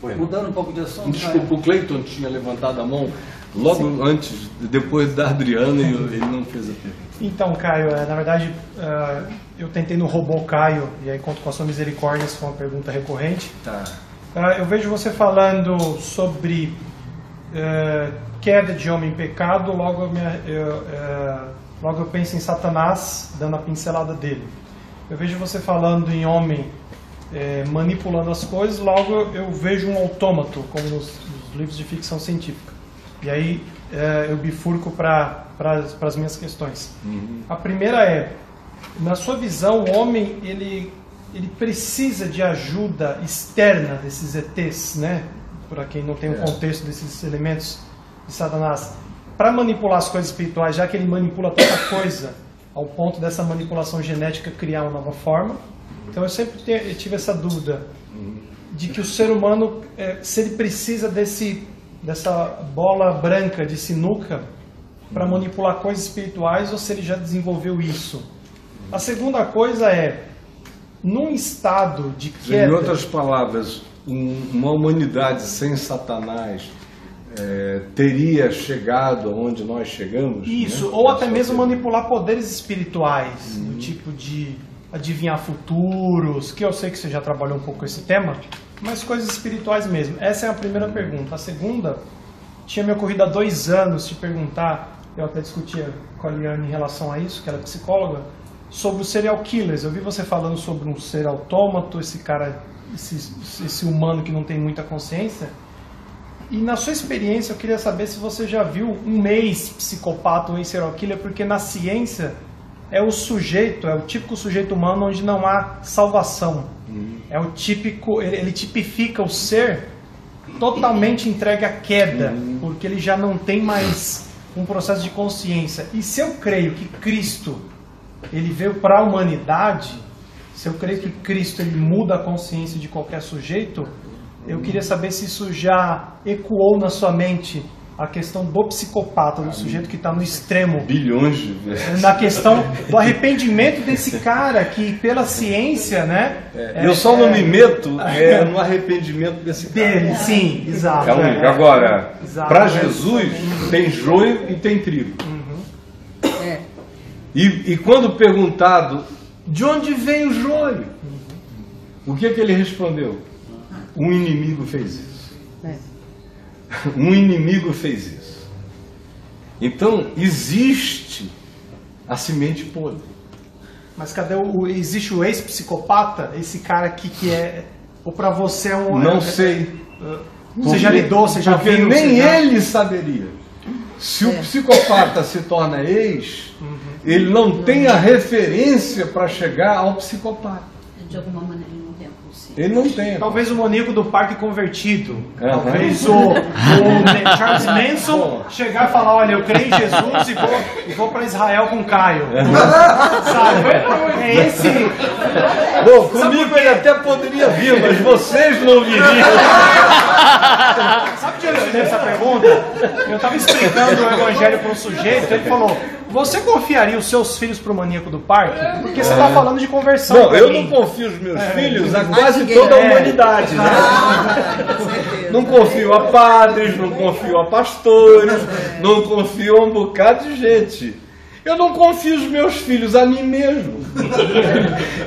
Mudando um pouco de assunto. Desculpa, o Cleiton tinha levantado a mão logo antes, depois da Adriana, e ele não fez a pergunta. Então, Caio, na verdade, eu tentei no robô Caio, e aí conto com a sua misericórdia, se for uma pergunta recorrente. Tá. Eu vejo você falando sobre queda de homem em pecado, logo eu penso em Satanás, dando a pincelada dele. Eu vejo você falando em homem manipulando as coisas, logo eu vejo um autômato, como nos livros de ficção científica. E aí eu bifurco para as minhas questões. A primeira é, na sua visão, o homem ele precisa de ajuda externa desses ETs, né? Para quem não tem um contexto desses elementos de Satanás, para manipular as coisas espirituais, já que ele manipula tanta coisa ao ponto dessa manipulação genética criar uma nova forma. Então eu sempre tive essa dúvida de que o ser humano, se ele precisa dessa bola branca de sinuca para manipular coisas espirituais, ou se ele já desenvolveu isso. A segunda coisa é, num estado de queda... Em outras palavras, uma humanidade sem Satanás teria chegado onde nós chegamos? Isso, né? ou até mesmo manipular poderes espirituais, do tipo de adivinhar futuros, que eu sei que você já trabalhou um pouco com esse tema, mas coisas espirituais mesmo. Essa é a primeira pergunta. A segunda, tinha me ocorrido há 2 anos te perguntar, eu até discutia com a Liane em relação a isso, que ela é psicóloga, sobre os serial killers. Eu vi você falando sobre um ser autômato, esse cara, esse humano que não tem muita consciência. E na sua experiência, eu queria saber se você já viu um ex-psicopata, um ex-serial killer, porque na ciência é o típico sujeito humano onde não há salvação. É o típico, ele tipifica o ser totalmente entregue à queda, porque ele já não tem mais um processo de consciência. E se eu creio que Cristo, ele veio para a humanidade, se eu creio que Cristo ele muda a consciência de qualquer sujeito, eu queria saber se isso já ecoou na sua mente a questão do psicopata, do sujeito que está no extremo. Bilhões de vezes. Na questão do arrependimento desse cara, que pela ciência, né? Eu só não me meto no arrependimento desse cara. Dele, sim, exato. Agora, para Jesus, tem joio e tem trigo. E quando perguntado, de onde vem o joio? O que ele respondeu? Um inimigo fez isso. Um inimigo fez isso. Então, existe a semente podre. Mas cadê existe o ex-psicopata? Esse cara que é... Ou para você é um... Não sei. Você já lidou, você já viu? Porque nem ele saberia. Se o psicopata se torna ex, ele não tem a referência para chegar ao psicopata. De alguma maneira ele não tem a consciência. Ele não tem. Talvez o maníaco do parque convertido. Talvez o Charles Manson chegar e falar, olha, eu creio em Jesus e vou para Israel com Caio. Sabe? É esse... Bom, comigo ele até poderia vir, mas vocês não viriam. Sabe de onde eu tirei essa pergunta? Eu estava explicando o evangelho para um sujeito, ele falou, você confiaria os seus filhos para o maníaco do parque? Porque você está falando de conversão. Não, eu não confio os meus filhos a quase toda a humanidade, né? Não confio a padres, não confio a pastores, não confio a um bocado de gente. Eu não confio os meus filhos a mim mesmo.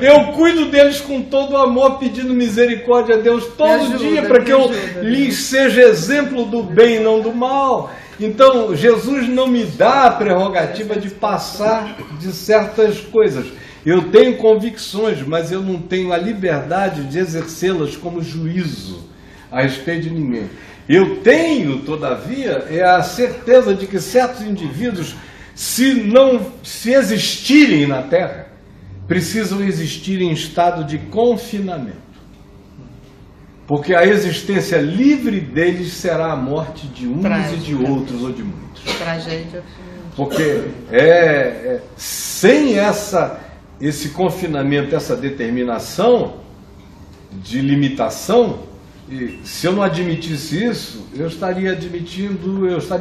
Eu cuido deles com todo o amor, pedindo misericórdia a Deus todo dia, para que eu lhes seja exemplo do bem e não do mal. Então, Jesus não me dá a prerrogativa de passar de certas coisas. Eu tenho convicções, mas eu não tenho a liberdade de exercê-las como juízo a respeito de ninguém. Eu tenho, todavia, a certeza de que certos indivíduos, se existirem na Terra, precisam existir em estado de confinamento. Porque a existência livre deles será a morte de uns e de outros, ou de muitos. Tragédia. Porque sem esse confinamento, essa determinação de limitação, se eu não admitisse isso, eu estaria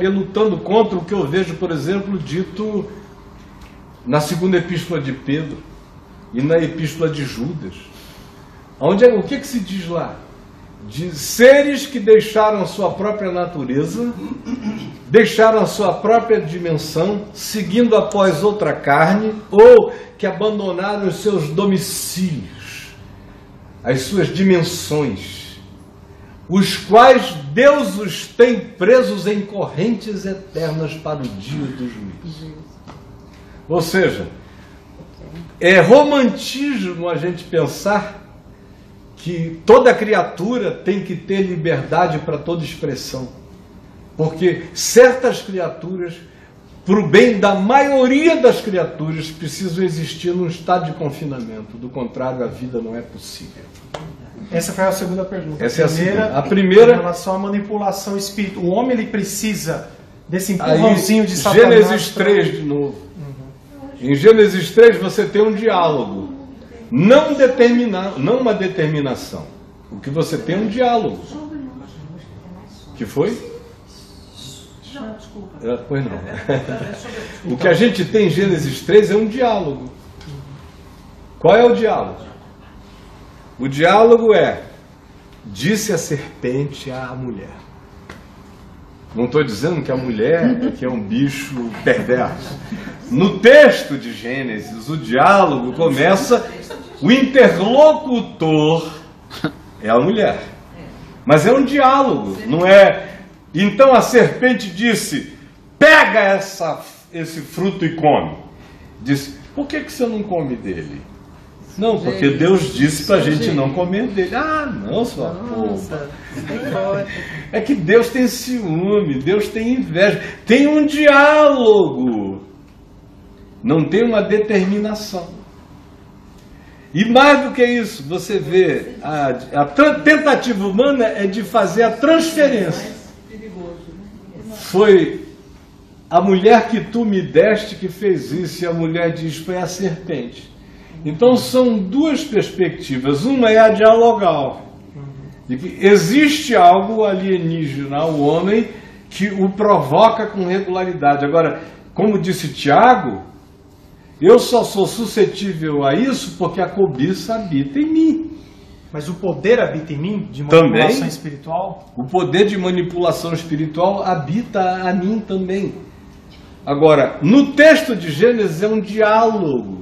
lutando contra o que eu vejo, por exemplo, dito na segunda epístola de Pedro e na epístola de Judas. O que se diz lá? de seres que deixaram sua própria natureza, deixaram sua própria dimensão, seguindo após outra carne, ou que abandonaram os seus domicílios, as suas dimensões, os quais Deus os tem presos em correntes eternas para o dia do juízo. Ou seja, é romantismo a gente pensar que toda criatura tem que ter liberdade para toda expressão. Porque certas criaturas, para o bem da maioria das criaturas, precisam existir num estado de confinamento. Do contrário, a vida não é possível. Essa foi a segunda pergunta. Essa a primeira, em relação à manipulação espiritual. O homem ele precisa desse empurrãozinho de Satanás. Gênesis 3 de novo. Em Gênesis 3 você tem um diálogo. Não uma determinação. O que você tem é um diálogo. Que foi? Não, desculpa. Pois não. O que a gente tem em Gênesis 3 é um diálogo. Qual é o diálogo? O diálogo é: disse a serpente à mulher. Não estou dizendo que a mulher que é um bicho perverso. No texto de Gênesis, o diálogo começa, o interlocutor é a mulher. Mas é um diálogo, não é? Então a serpente disse: pega esse fruto e come. Disse: por que você não come dele? Não, porque Deus disse para a gente não comer dele. Ah, não, sua boba. É que Deus tem ciúme, Deus tem inveja. Tem um diálogo. Não tem uma determinação. E mais do que isso, você vê, a tentativa humana é de fazer a transferência. Foi a mulher que tu me deste que fez isso, e a mulher diz: foi a serpente. Então são duas perspectivas. Uma é a dialogal, de que existe algo alienígena ao homem que o provoca com regularidade. Agora, como disse Tiago, eu só sou suscetível a isso porque a cobiça habita em mim. Mas o poder habita em mim, de manipulação também, espiritual? O poder de manipulação espiritual habita a mim também. Agora, no texto de Gênesis é um diálogo.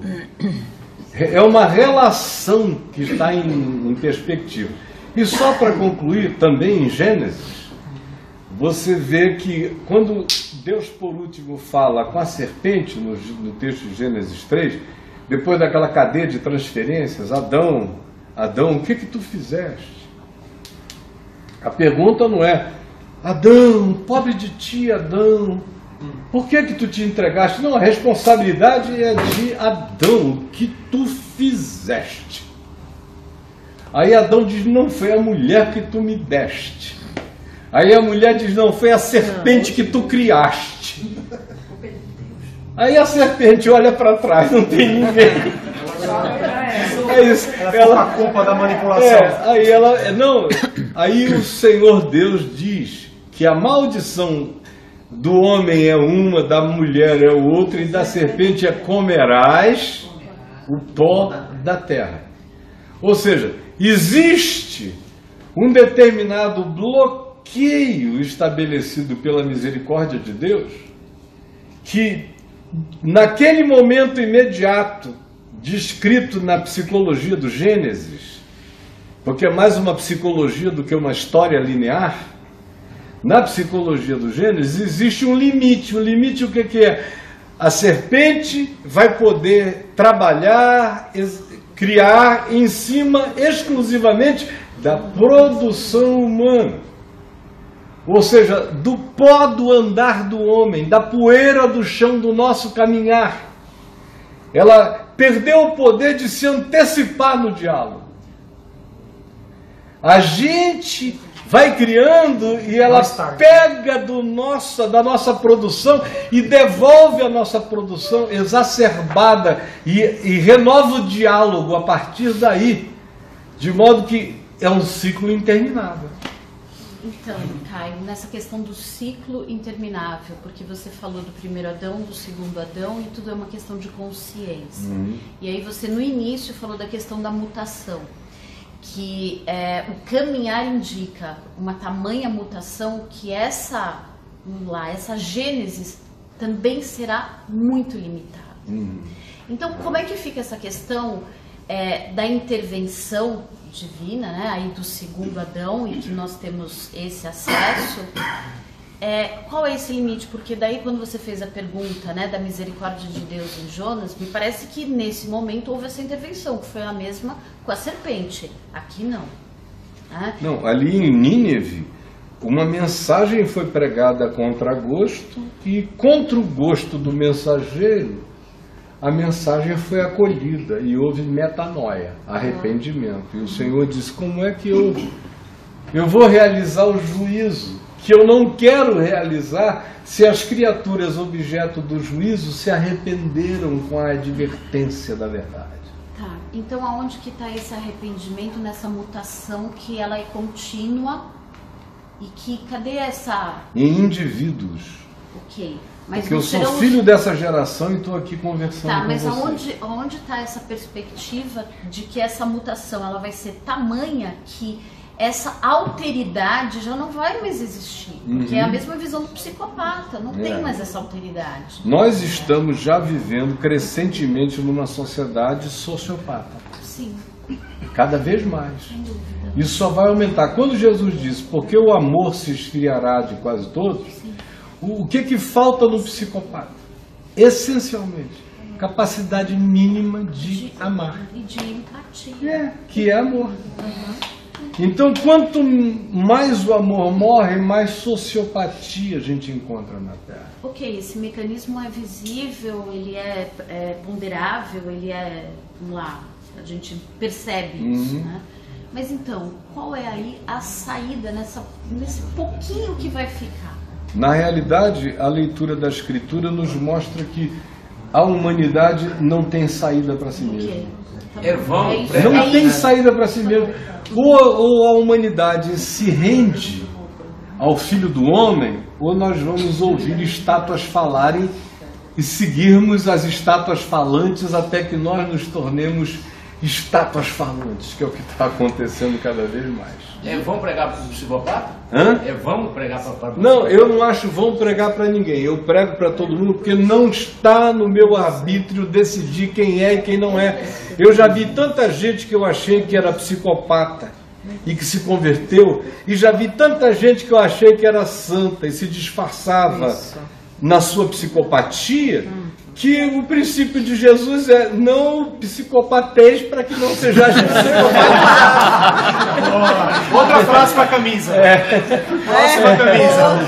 É uma relação que está em perspectiva. E só para concluir, também em Gênesis, você vê que quando Deus, por último, fala com a serpente, no texto de Gênesis 3, depois daquela cadeia de transferências: Adão, o que tu fizeste? A pergunta não é: Adão, pobre de ti, Adão, por que tu te entregaste? Não, a responsabilidade é de Adão, o que tu fizeste. Aí Adão diz: não foi a mulher que tu me deste. Aí a mulher diz: não, foi a serpente que tu criaste. Aí a serpente olha para trás, não tem ninguém. É isso. Ela a culpa da manipulação. Aí o Senhor Deus diz que a maldição do homem é uma, da mulher é outra, e da serpente é: comerás o pó da terra. Ou seja, existe um determinado bloqueio estabelecido pela misericórdia de Deus, que naquele momento imediato, descrito na psicologia do Gênesis, porque é mais uma psicologia do que uma história linear, na psicologia do Gênesis existe um limite. O limite, o que é? A serpente vai poder trabalhar, criar em cima exclusivamente da produção humana. Ou seja, do pó do andar do homem, da poeira do chão do nosso caminhar. Ela perdeu o poder de se antecipar no diálogo. A gente vai criando e ela pega da nossa produção e devolve a nossa produção exacerbada e renova o diálogo a partir daí, de modo que é um ciclo interminável. Então, Caio, nessa questão do ciclo interminável, porque você falou do primeiro Adão, do segundo Adão, e tudo é uma questão de consciência. E aí você no início falou da questão da mutação. que o caminhar indica uma tamanha mutação que essa gênese também será muito limitada. Então, como é que fica essa questão da intervenção divina, né, aí do segundo Adão, e que nós temos esse acesso? Qual é esse limite? Porque daí quando você fez a pergunta, né, da misericórdia de Deus em Jonas, me parece que nesse momento houve essa intervenção, que foi a mesma com a serpente. Aqui não. Né? Não, ali em Nínive, uma mensagem foi pregada contra gosto, e contra o gosto do mensageiro, a mensagem foi acolhida e houve metanoia, arrependimento. E o Senhor disse: como é que eu vou realizar o juízo que eu não quero realizar se as criaturas objeto do juízo se arrependeram com a advertência da verdade? Tá, então aonde que está esse arrependimento nessa mutação que ela é contínua e que, cadê essa... Em indivíduos. Ok. Mas porque eu sou filho dessa geração e estou aqui conversando com você. Tá, mas aonde está essa perspectiva de que essa mutação ela vai ser tamanha que essa alteridade já não vai mais existir? Porque é a mesma visão do psicopata, não tem mais essa alteridade. Nós estamos já vivendo crescentemente numa sociedade sociopata. Sim. Cada vez mais. Sem dúvida. Isso só vai aumentar. Quando Jesus disse: porque o amor se esfriará de quase todos, o que falta no psicopata? Essencialmente, capacidade mínima de amar. E de empatia. Que é amor. Então, quanto mais o amor morre, mais sociopatia a gente encontra na Terra. Ok, esse mecanismo é visível, ele é ponderável, ele vamos lá, a gente percebe isso, né? Mas então, qual é aí a saída nesse pouquinho que vai ficar? Na realidade, a leitura da Escritura nos mostra que a humanidade não tem saída para si mesma. Não tem saída para si mesma. Ou a humanidade se rende ao Filho do Homem, ou nós vamos ouvir estátuas falarem e seguirmos as estátuas falantes até que nós nos tornemos estátuas falantes, que é o que está acontecendo cada vez mais. Vamos pregar para o psicopata? Vamos pregar para o Não, eu não acho vamos pregar para ninguém. Eu prego para todo mundo porque não está no meu arbítrio decidir quem é e quem não é. Eu já vi tanta gente que eu achei que era psicopata e que se converteu, e já vi tanta gente que eu achei que era santa e se disfarçava na sua psicopatia, que o princípio de Jesus é: não psicopateis para que não sejais psicopatas. Outra frase para a camisa. Próxima camisa.